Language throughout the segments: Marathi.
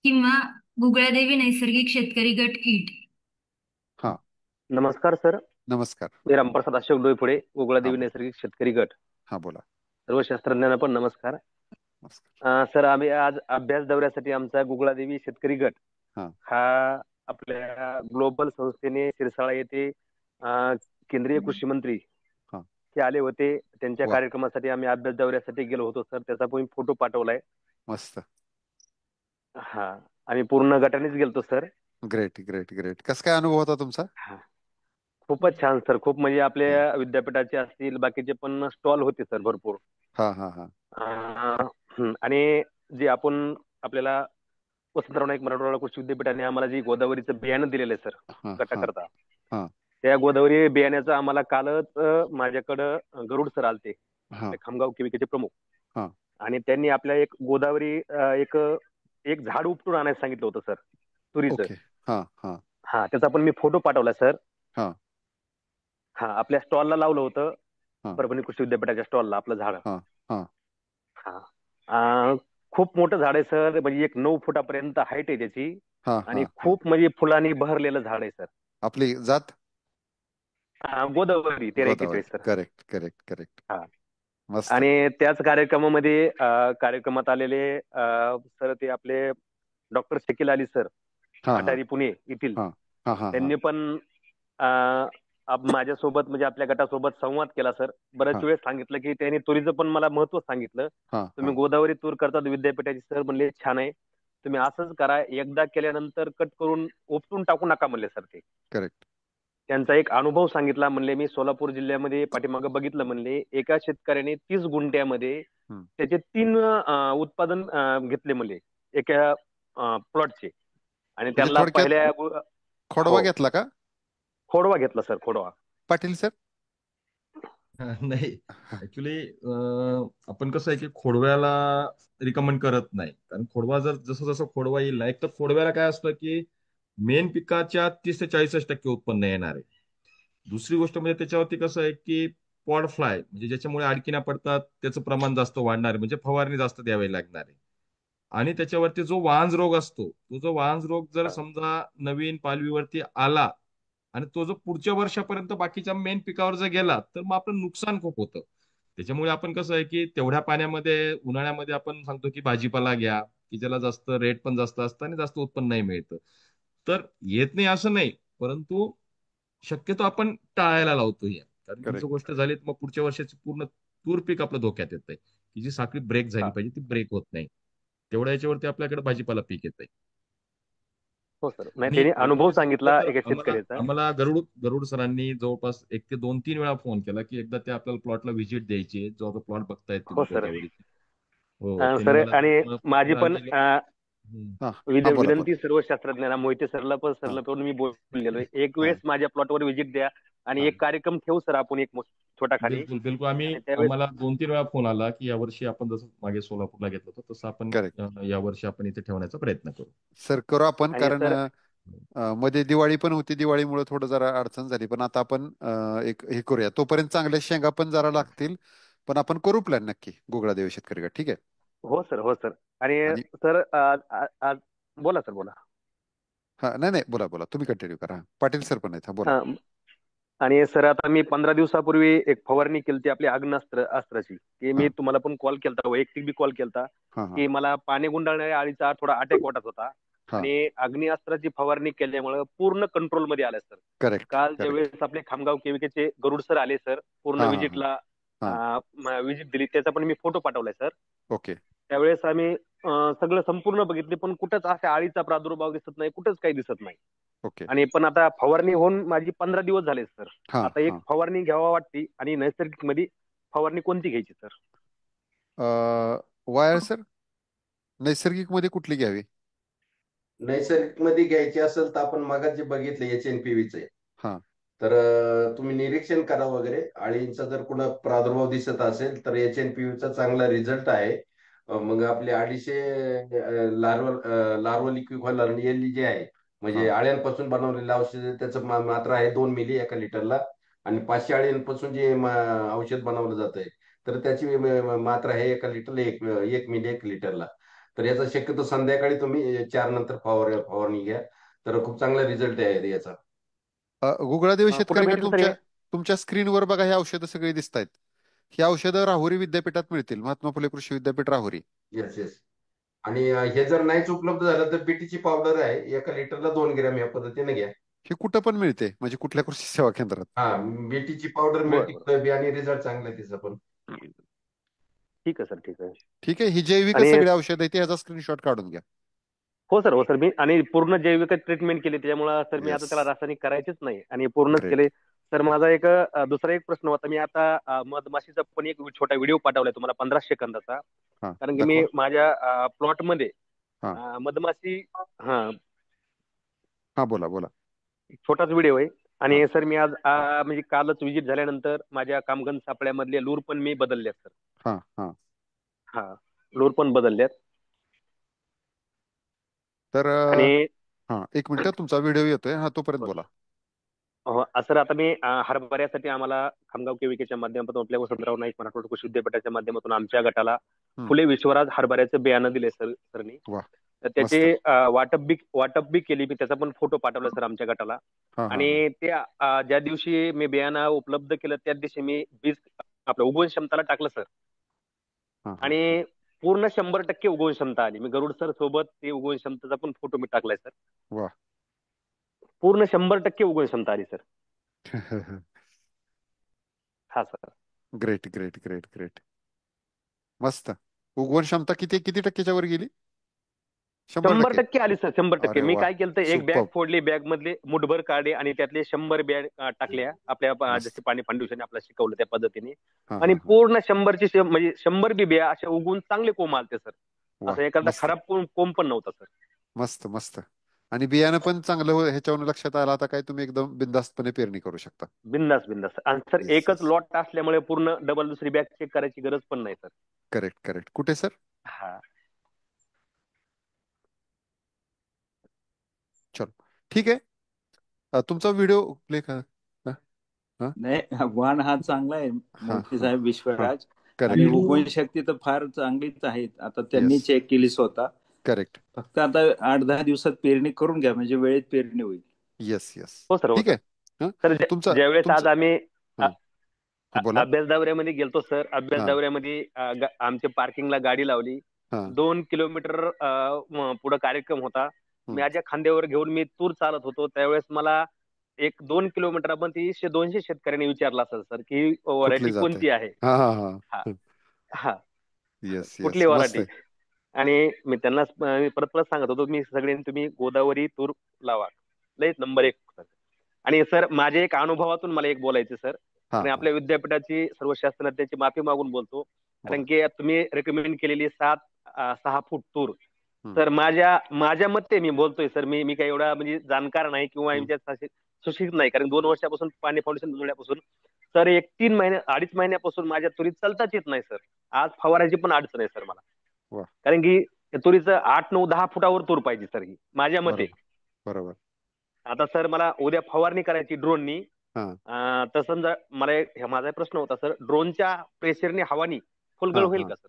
किंवा गुगळादेवी नैसर्गिक शेतकरी गट कीट. हा. नमस्कार सर. नमस्कार. मी रामप्रसाद अशोक डोईफोडे, हा गोकुळादेवी बोला. नैसर्गिक शेतकरी गट. हा बोला. सर्व शास्त्रज्ञांना पण नमस्कार. नमस्कार. सर, आम्ही आज अभ्यास दौऱ्यासाठी आमचा गुगुळादेवी शेतकरी गट हा. हा आपल्या ग्लोबल संस्थेने सिरसाळा येथे केंद्रीय कृषी मंत्री हा. ते आले होते. त्यांच्या वा. कार्यक्रमासाठी आम्ही अभ्यास दौऱ्यासाठी गेलो होतो सर. त्याचा पण फोटो पाठवलाय. मस्त. हा. आम्ही पूर्ण गटानेच गेलतो सर. Great great great. कस काय अनुभव होता तुमचा? हा. खूपच छान सर. खूप म्हणजे हा आपल्या विद्यापीठाचे असतील, बाकीचे पण स्टॉल होते सर भरपूर. हा हा हा. आणि जे आपण आपल्याला वसंतराव नाईक मराठवाडा कृषी विद्यापीठाने आम्हाला जी गोदावरीचं बियाणं दिलेलं आहे सर हा हा गटाकरता, हा त्या गोदावरी बियाण्याचं आम्हाला कालच माझ्याकडं गरुड सर आलते, हा आपले खामगाव केविकेचे प्रमुख. हा. आणि त्यांनी आपल्या एक गोदावरी एक एक झाड उपटून आणायला सांगितलं होतं सर, तुरीचं. ओके. हा हा हा, त्याचा पण मी फोटो पाठवला सर. हा हा, आपल्या स्टॉलला लावलं होतं, हा परभणी कृषी विद्यापीठाच्या स्टॉलला आपलं झाड. हा हा. हा. खूप मोठं झाड आहे सर. म्हणजे एक 9 फुटापर्यंत हाईट आहे त्याची. हा आणि हा हा. खूप म्हणजे फुलांनी बहरलेलं झाड आहे सर. आपली जात. Godavari 1341 Godavari. Sir. Correct correct correct. हा. मस्त. आणि त्याच कार्यक्रमामध्ये कार्यक्रमात आलेले सर ते आपले डॉक्टर शकील अली सर, हा हा अटारी पुणे येथील. हा हा हा हा त्यांनी पण माझ्यासोबत म्हणजे आपल्या गटासोबत संवाद केला सर. बऱ्याच हा वेळेस सांगितलं की त्यांनी तुरीचं पण मला महत्व सांगितलं. हा तुम्ही हा. गोदावरी तूर करतात विद्यापीठाची सर, म्हणले छान आहे. तुम्ही असंच करा, एकदा केल्यानंतर कट करून उपटून टाकू नका म्हणले सर ते. करेक्ट. त्यांचा एक अनुभव सांगितला. म्हणले मी सोलापूर जिल्ह्यामध्ये पाठीमागं बघितलं, म्हणले एका शेतकऱ्याने 30 गुंठ्यामध्ये हम्म. त्याचे 3 उत्पादन घेतले म्हणले एका प्लॉटचे. आणि म्हणजे त्यांना थोडक्यात पहिल्या खोडवा हो, घेतला का? खोडवा घेतला सर, खोडवा. पाटील सर. नाही. ऍक्च्युली आपण कसं आहे की खोडव्याला रिकमेंड करत नाही, कारण खोडवा जर जसं जसं खोडवा येईल ना, एक तर खोडव्याला काय असतं की मेन पिकाच्या 30 ते 40% उत्पन्न येणार आहे. दुसरी गोष्ट म्हणजे त्याच्यावरती कसं आहे की पॉड फ्लाय म्हणजे ज्याच्यामुळे अडकिण्या पडतात त्याचं प्रमाण जास्त वाढणार आहे, म्हणजे फवारणी जास्त द्यावी लागणार आहे. आणि त्याच्यावरती जो वांज रोग असतो, तो जो वांज रोग जर हा. समजा नवीन पालवीवरती आला आणि तो जर पुढच्या वर्षापर्यंत बाकीच्या मेन पिकावर जर गेला तर मग आपलं नुकसान खूप होतं. त्याच्यामुळे आपण कसं आहे की तेवढ्या पाण्यामध्ये उन्हाळ्यामध्ये आपण सांगतो की भाजीपाला घ्या, की ज्याला जास्त रेट पण जास्त असतं आणि जास्त उत्पन्न नाही मिळतं. तर येत नाही असं नाही, परंतु शक्यतो आपण टाळायला लावतो या, कारण ही जर करेक्ट. गोष्ट झाली तर मग पुढच्या वर्षाची पूर्ण तूर पीक आपलं धोक्यात येत आहे. की जी साखळी ब्रेक झाली हा. पाहिजे ती ब्रेक होत नाही. तेवढ्या याच्यावरती आपल्याकडे भाजीपाला पीक येत आहे. हो सर. नाही, आणि त्यांनी अनुभव याच्यामध्ये सांगितलं सांगितला तर एका आम्हाला शेतकऱ्याचा. आम्हाला गरुड गरुड सरांनी जवळपास 1 ते 2-3 वेळा फोन केला की एकदा ते आपल्याला प्लॉटला व्हिजिट द्यायची आहे, जो आता प्लॉट बघतायत हो तुम्ही सर. गोदावरीची. हो, त्यांनी सर, मला आणि माझी प्लॉटवर पण आणलेलं. हम्म. हा हा. बोला बोला. विनंती सर्व शास्त्रज्ञांना, मोहिते सरला पण हा सरला पण मी बोललेलो आहे, एक हा वेळेस माझ्या प्लॉटवर व्हिजिट द्या. आणि हा. एक कार्यक्रम ठेवू सर आपण, एक छोटा खाली. बिलकुल बिलकुल. आणि त्यावेळेस आम्हाला 2-3 वेळा फोन आला की यावर्षी आपण जसं मागे सोलापूरला घेतलं होतं तसं आपण करेक्ट. यावर्षी आपण इथे ठेवण्याचा प्रयत्न करू. सर करू आपण, आणि कारण सर. मध्ये दिवाळी पण होती. दिवाळीमुळे थोडं जरा अडचण झाली, पण आता आपण एक हे करूया. तोपर्यंत चांगल्या शेंगा पण जरा लागतील. पण आपण करू प्लॅन नक्की गुगळादेवी शेतकरी गट. ठीक आहे. हो सर, हो सर. आणि आणि सर आज बोला सर, बोला. हा, नाही नाही, बोला बोला, तुम्ही कंटिन्यू करा. पाटील सर पण आहेत. हा बोला. हा. आणि सर, आता मी 15 दिवसापूर्वी एक फवारणी केली आपली अस्त्राची, की मी हा तुम्हाला पण कॉल केलता, वैयक्तिक बी कॉल केलता. हा हा की मला पाणी गुंडाळणाऱ्या अळीचा थोडा अटॅक वाटत होता. हा. आणि अग्निअस्त्राची फवारणी केल्यामुळे पूर्ण कंट्रोलमध्ये आलं सर. करेक्ट काल करेक्ट. ज्यावेळेस आपले खामगाव केविकेचे गरुड सर आले सर, पूर्ण हा हा हा विजिटला हा. विजिट दिली, त्याचा पण मी फोटो पाठवलाय सर. ओके. त्यावेळेस आम्ही सगळं संपूर्ण बघितले, पण कुठंच अशा आळीचा प्रादुर्भाव दिसत नाही, कुठंच काही दिसत नाही. ओके. आणि पण आता फवारणी होऊन माझी 15 दिवस झाले सर. हा आता एक हा. फवारणी घ्यावा वाटते. आणि नैसर्गिक मध्ये फवारणी कोणती घ्यायची सर? वायर सर, नैसर्गिक मध्ये कुठली घ्यावी? नैसर्गिक मध्ये घ्यायची असेल तर आपण मगाच जे बघितलं HNPV हा तर तुम्ही निरीक्षण करा वगैरे. अळींचा जर कुणा प्रादुर्भाव दिसत असेल तर HNPV चांगला रिझल्ट आहे. मग आपले 250 लार्वल इक्विव्हॅलंट एल जे आहे, म्हणजे हा अळ्यांपासून बनवलेलं औषध आहे, त्याचं मात्रा आहे 2 मिली एका लिटरला. आणि 500 अळींपासून जे औषध बनवलं जात आहे तर त्याची मात्रा आहे एका लिटरला 1 मिली 1 लिटरला. तर याचा शक्यतो संध्याकाळी तुम्ही 4 नंतर फवारणी घ्या, तर खूप चांगला रिझल्ट आहे याचा. गुगळादेवी कुठं शेतकरी गट भेटेल सर हे? तुमच्या स्क्रीनवर बघा, ही औषधं सगळी दिसत आहेत. ही औषधं राहुरी विद्यापीठात मिळतील, महात्मा फुले कृषी विद्यापीठ राहुरी. Yes yes. आणि हे जर नाहीच उपलब्ध झालं तर बीटीची पावडर आहे, 1 लिटरला 2 ग्रॅम या पद्धतीने घ्या. ही कुठं पण मिळते, म्हणजे कुठल्या कृषी सेवा केंद्रात. हा, बीटीची पावडर बरं मिळते बरं. कुठं बी आणि रिझल्ट चांगला आहे तिचा पण. ठीक आहे सर, ठीक आहे. ठीक आहे, ही जैविक आणि सगळी औषध आहे, ती ह्याचा स्क्रीनशॉट काढून घ्या. हो सर, हो सर, मी आणि पूर्ण जैविक ट्रीटमेंट केली त्याच्यामुळे सर मी आता येस, त्याला रासायनिक करायचेच नाही आणि पूर्णच ग्रेट. केले. सर माझा एक दुसरा एक प्रश्न होता. मी आता मधमाशीचा पण एक छोटा व्हिडिओ पाठवलाय तुम्हाला 15 सेकंदाचा. हा, कारण की दाखवा. मी माझ्या प्लॉटमध्ये हा मधमाशी हा हा, बोला बोला. एक छोटाच व्हिडिओ आहे. हा आणि सर मी आज म्हणजे कालच विजिट झाल्यानंतर माझ्या कामगन सापळ्यामधले लूर पण मी बदलल्यात सर. हा हा. हा, लूर पण बदलल्यात. तर आणि हा, एक मिनिट, तुमचा व्हिडिओ येतोय, हा तोपर्यंत बोला. सर आता मी हरभऱ्यासाठी आम्हाला खामगाव केविकेच्या माध्यमातून आपल्या वसंतराव नाईक मराठवाडा कृषी विद्यापीठाच्या माध्यमातून आमच्या गटाला हम्म, फुले विश्वराज हरभऱ्याचं बियाणं दिले सर सरनी. वा, तर त्याचे मस्त. वाटप बी केली. मी त्याचा पण फोटो पाठवला सर आमच्या गटाला. हा हा हा आणि ते ज्या दिवशी मी बियाणं उपलब्ध केलं त्याच दिवशी मी बीज आपलं उगवण क्षमताला टाकलं सर. हा हा. आणि पूर्ण 100% उगवण क्षमता आली. मी गरुड सर सोबत ते उगवण क्षमतेचा पण फोटो मी टाकलाय सर. वा. पूर्ण 100% उगवण क्षमता आली सर. हा sir. Great great great great, मस्त. उगवण क्षमता किती किती टक्क्याच्या वर गेली? 100%. 100% आली सर, 100%. अरे मी वा, काय केलं तर एक बॅग सुपर, फोडली, बॅग मधले मुठभर काढे आणि त्यातले 100 बॅग टाकल्या आपल्या मस्त. जसे पाणी फाउंडेशन आपल्याला शिकवलं त्या पद्धतीने. हा आणि हा हा, पूर्ण 100ची म्हणजे 100 बी बिया अशा उगून चांगले कोंब आलते सर. वा, असं एखादा मस्त खराब कोंब पण नव्हता सर. मस्त मस्त. आणि बियाणं पण चांगलं ह्याच्यावरून लक्षात आलं, आता काय तुम्ही एकदम बिनधास्तपणे पेरणी करू शकता. बिंदास बिंदास. आणि सर येस एकच येस, लॉट असल्यामुळे पूर्ण डबल दुसरी बॅग चेक करायची गरज पण नाही सर. Correct correct. कुठे सर? हा. चलो, ठीक आहे. तुमचा व्हिडिओ प्ले करा. हा हा नाही, वाण हा चांगला आहे हा मोठी हा साहेब हा, विश्वराज. आणि करेक्ट. उगवण शक्ती तर फार चांगलीच आहे. आता त्यांनी येस, चेक केली स्वतः. करेक्ट. फक्त आता 8-10 दिवसात पेरणी करून घ्या, म्हणजे वेळेत पेरणी होईल. येस येस, हो सर, हो ठीक सर. आहे. हा, सर तुमचा ज्यावेळेस तुमचं आज आम्ही हा, बोला. अभ्यास दौऱ्यामध्ये गेलतो सर. अभ्यास हा दौऱ्यामध्ये आमच्या पार्किंगला गाडी लावली. हा 2 किलोमीटर पुढे कार्यक्रम होता. हम्म, माझ्या खांद्यावर घेऊन मी तूर चालत होतो. त्यावेळेस मला 1-2 किलोमीटर आपण 200 शेतकऱ्यांनी विचारलं असेल सर की व्हरायटी कुठली जात आहे? कोणती आहे. हा हा हा हा, हा, येस कुठली येस, मस्त व्हरायटी. आहे. आणि मी त्यांना मी परत परत सांगत होतो मी सगळ्यांनी तुम्ही गोदावरी तूर लावा, लय नंबर 1 सर. आणि सर माझ्या एक अनुभवातून मला एक बोलायचं सर. हा आणि हा, आपल्या विद्यापीठाची सर्व शास्त्रज्ञांची माफी मागून बोलतो. बोला. कारण की तुम्ही रेकमेंड केलेली 6 फूट तूर हम्म, तर माझ्या मते मी बोलतोय सर. मी काही एवढा म्हणजे जाणकार नाही किंवा हम्म, याच्यात सुशिक्षित नाही. कारण 2 वर्षापासून पाणी फाउंडेशन जुळल्यापासून सर एक 3 महिने 2.5 महिन्यापासून माझ्या तुरीत चालताच येत नाही सर. आज फवारायची पण अडचण आहे सर मला. वा, कारण की तुरीचं 8-9-10 फुटावर तूर पाहिजे सर ही माझ्या मते. बरोबर बरोबर. आता सर मला उद्या फवारणी करायची ड्रोननी. हा तर समजा मला माझा प्रश्न होता सर, ड्रोनच्या प्रेशरने हवानी फुलगळ हा होईल हा, का सर?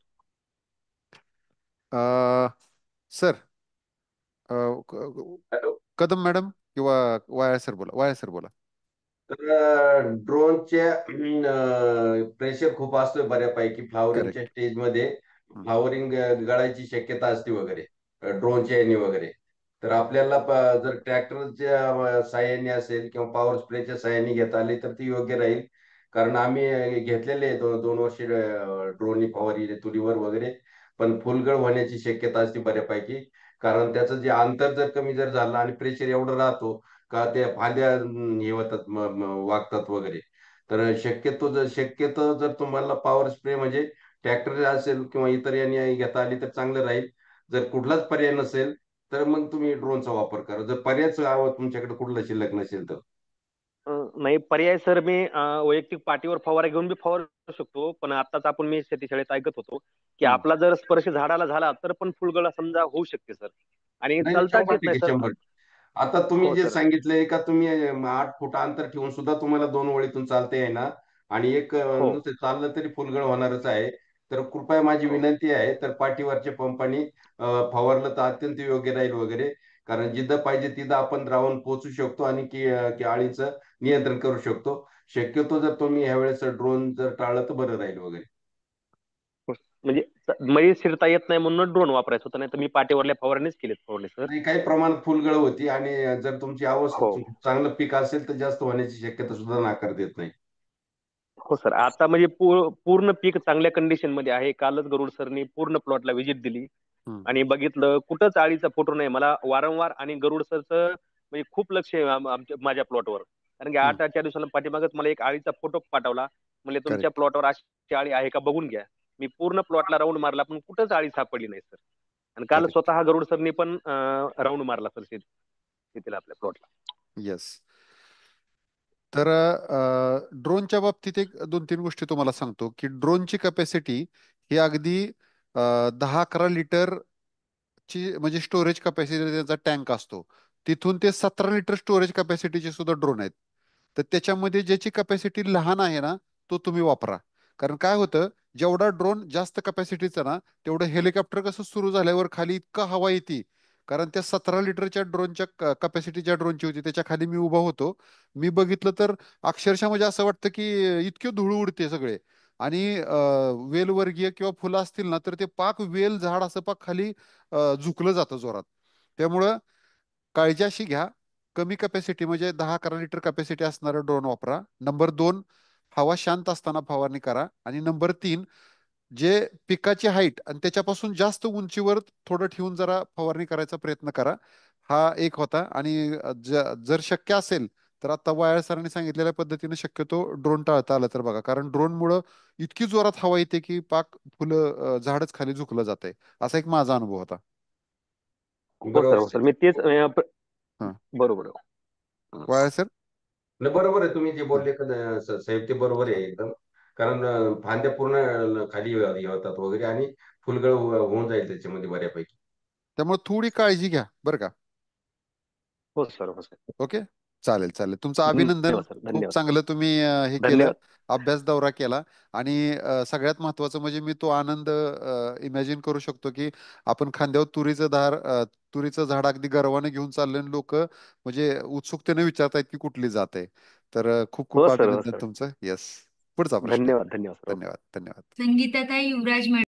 सर, कदम मॅडम किंवा वाया सर बोला, वाया सर बोला. तर ड्रोनच्या प्रेशर खूप असतोय बऱ्यापैकी फ्लावरिंगच्या करेक्ट. स्टेजमध्ये. हम्म, फ्लावरिंग गळायची शक्यता असते वगैरे ड्रोनच्या याने वगैरे. तर आपल्याला जर ट्रॅक्टरच्या साहाय्याने असेल किंवा पॉवर स्प्रेच्या साहाय्याने घेता आली तर ती योग्य राहील. कारण आम्ही घेतलेले आहे 2 वर्ष ड्रोननी फवारणी तुरीवर वगैरे. पण फुलगळ होण्याची शक्यता असते बऱ्यापैकी. कारण त्याचं जे अंतर जर कमी जर झालं आणि प्रेशर एवढं राहतो का त्या फांद्या हे होतात वागतात वगैरे. तर शक्यतो जर तुम्हाला पॉवर स्प्रे म्हणजे ट्रॅक्टर असेल किंवा इतर यांनी घेता आली तर चांगलं राहील. जर कुठलाच पर्याय नसेल तर मग तुम्ही ड्रोनचा वापर करा, जर पर्यायच तुमच्याकडे कुठला शिल्लक नसेल तर. नाही पर्याय सर. मी वैयक्तिक पाठीवर फवारा घेऊन बी फवारू शकतो. पण आताच आपण मी शेती शाळेत ऐकत होतो की हम्म, आपला जर स्पर्श झाडाला झाला तर पण फुलगळ समजा होऊ शकते सर. आणि नाही नाही, चालताच शंभर येत नाही टक्के सर. 100. आता तुम्ही हो जे सर. सांगितलंय का तुम्ही 8 फूट अंतर ठेवून सुद्धा तुम्हाला 2 ओळीतून चालते आहे ना. आणि एक हो नुसतं चाललं तरी फुलगळ होणारच आहे. तर कृपया माझी हो विनंती आहे, तर पाठीवरच्या पंपानी फवारलं तर अत्यंत योग्य राहील वगैरे. कारण जिथं पाहिजे तिथं आपण राहून पोहोचू शकतो आणि की अळीचं नियंत्रण करू शकतो. शक्यतो जर तुम्ही ह्यावेळेस ड्रोन जर टाळलं तर बरं राहील वगैरे. हो. म्हणजे मळी शिरता येत नाही म्हणून ड्रोन वापरायचं होतं, नाही तर मी पाटेवरल्या फवारणीच केलेत फवारणी सर. नाही, काही प्रमाणात फुलगळ होती आणि जर तुमची हो चांगलं पीक असेल तर जास्त होण्याची शक्यता सुद्धा नाकार देत नाही. हो सर, आता म्हणजे पूर्ण पीक चांगल्या कंडिशन मध्ये आहे. कालच गरुड सरनी पूर्ण प्लॉटला व्हिजिट दिली हम्म. आणि बघितलं, कुठंच अळीचा फोटो नाही. मला वारंवार आणि गरुड सरचं म्हणजे खूप लक्ष आहे माझ्या प्लॉटवर. कारण की हम्म. 8 दिवसांना पाठीमागच मला एक अळीचा फोटो पाठवला. म्हणजे तुमच्या करेक्ट. प्लॉटवर अशी अळी आहे का बघून घ्या. मी पूर्ण प्लॉटला राऊंड मारला, पण कुठंच अळी सापडली नाही सर. आणि काल करेक्ट. स्वतः गरुड सरनी पण राऊंड मारला सर शेतीला, आपल्या प्लॉटला. येस. तर ड्रोनच्या बाबतीत एक 2-3 गोष्टी तुम्हाला सांगतो की ड्रोनची कॅपॅसिटी ही अगदी 10-11 लिटर ची म्हणजे स्टोरेज कॅपॅसिटी त्याचा टँक असतो. तिथून ते 17 लिटर स्टोरेज कॅपॅसिटीचे सुद्धा ड्रोन आहेत. तर त्याच्यामध्ये ज्याची कॅपॅसिटी लहान आहे ना, तो तुम्ही वापरा. कारण काय होतं, जेवढा ड्रोन जास्त कॅपॅसिटीचा ना, तेवढं हेलिकॉप्टर कसं सुरू झाल्यावर खाली इतका हवा येते. कारण त्या 17 लिटरच्या ड्रोनच्या कॅपॅसिटीच्या ड्रोनची होती, त्याच्या खाली मी उभा होतो. मी बघितलं तर अक्षरशः म्हणजे असं वाटतं की इतके धूळ उडते सगळे. आणि वेलवर्गीय किंवा फुलं असतील ना, तर ते पाक वेल झाड असं पाक खाली झुकलं जातं जोरात. त्यामुळं काळजी अशी घ्या, कमी कॅपॅसिटी म्हणजे 10-11 लिटर कॅपॅसिटी असणारा ड्रोन वापरा. नंबर 2, हवा शांत असताना फवारणी करा. आणि नंबर 3, जे पिकाची हाईट आणि त्याच्यापासून जास्त उंचीवर थोडं ठेवून जरा फवारणी करायचा प्रयत्न करा. हा एक होता. आणि जर शक्य असेल तर आता वायाळ सरांनी सांगितलेल्या पद्धतीने शक्यतो ड्रोन टाळता आलं तर बघा. कारण ड्रोनमुळं इतकी जोरात हवा येते की पाक फुलं झाडच खाली झुकलं जातंय. असा एक माझा अनुभव होता. हो सर, बरोबर हो सर, साहेब. मी तेच हा. बरोबर आहे. वायाळ सर. नाही, बरोबर आहे तुम्ही जे हा. बोलले का साहेब, ते बरोबर आहे एकदम. कारण फांद्या पूर्ण खाली हे होतात वगैरे आणि फुलगळ होऊन जाईल त्याच्यामध्ये बऱ्यापैकी. त्यामुळे थोडी काळजी घ्या बरं का. हो सर, हो सर. ओके. चालेल चालेल, तुमचं अभिनंदन. धन्यवाद सर, खूप धन्यवाद. चांगलं तुम्ही हे केलं, धन्यवाद. अभ्यास दौरा केला. आणि सगळ्यात महत्वाचं म्हणजे मी तो आनंद इमॅजिन करू शकतो की आपण खांद्यावर तुरीचं झाड अगदी गर्वाने घेऊन चालले, लोक म्हणजे उत्सुकतेने विचारतायत की कुठली जात आहे. तर खूप खूप हो सर, हो अभिनंदन सर. तुमचं. येस. पुढचा प्रश्न. धन्यवाद, धन्यवाद सर. धन्यवाद धन्यवाद. संगीताताई युवराज